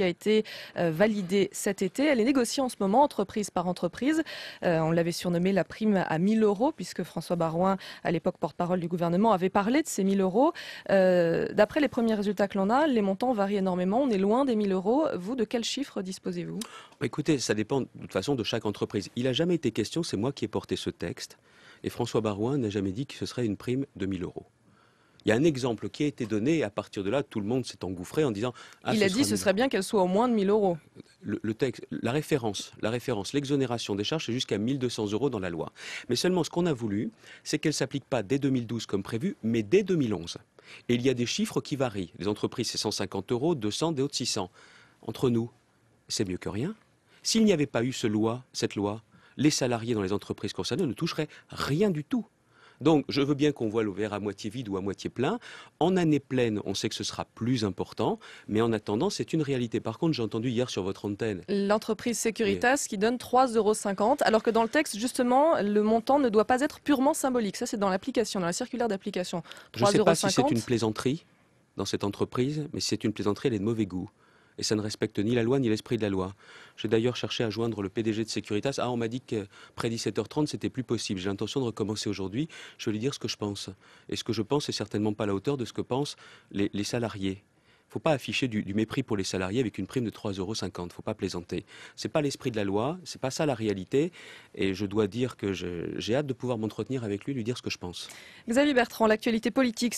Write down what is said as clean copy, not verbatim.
a été validée cet été. Elle est négociée en ce moment, entreprise par entreprise. On l'avait surnommée la prime à 1 000 euros, puisque François Baroin, à l'époque porte-parole du gouvernement, avait parlé de ces 1 000 euros. D'après les premiers résultats que l'on a, les montants varient énormément. On est loin des 1 000 euros. Vous, de quel chiffre disposez-vous? Écoutez, ça dépend de toute façon de chaque entreprise. Il n'a jamais été question, c'est moi qui ai porté ce texte, et François Baroin n'a jamais dit que ce serait une prime de 1 000 euros. Il y a un exemple qui a été donné, et à partir de là, tout le monde s'est engouffré en disant « Ah, Il a dit sera ce serait bien qu'elle soit au moins de 1 000 euros. » Le texte, la référence, l'exonération des charges, c'est jusqu'à 1 200 euros dans la loi. Mais seulement, ce qu'on a voulu, c'est qu'elle ne s'applique pas dès 2012 comme prévu, mais dès 2011. Et il y a des chiffres qui varient. Les entreprises, c'est 150 euros, 200, des autres 600. Entre nous, c'est mieux que rien. S'il n'y avait pas eu cette loi, les salariés dans les entreprises concernées ne toucheraient rien du tout. Donc, je veux bien qu'on voit le verre à moitié vide ou à moitié plein. En année pleine, on sait que ce sera plus important, mais en attendant, c'est une réalité. Par contre, j'ai entendu hier sur votre antenne... L'entreprise Securitas qui donne 3,50 €, alors que dans le texte, justement, le montant ne doit pas être purement symbolique. Ça, c'est dans l'application, dans la circulaire d'application. Je ne sais pas si c'est une plaisanterie dans cette entreprise, mais si c'est une plaisanterie, elle est de mauvais goût. Et ça ne respecte ni la loi ni l'esprit de la loi. J'ai d'ailleurs cherché à joindre le PDG de Securitas. Ah, on m'a dit qu'après 17h30, c'était plus possible. J'ai l'intention de recommencer aujourd'hui. Je vais lui dire ce que je pense. Et ce que je pense, c'est certainement pas à la hauteur de ce que pensent les salariés. Il ne faut pas afficher du mépris pour les salariés avec une prime de 3,50 €. Il ne faut pas plaisanter. Ce n'est pas l'esprit de la loi, ce n'est pas ça la réalité. Et je dois dire que j'ai hâte de pouvoir m'entretenir avec lui, lui dire ce que je pense. Xavier Bertrand, l'actualité politique.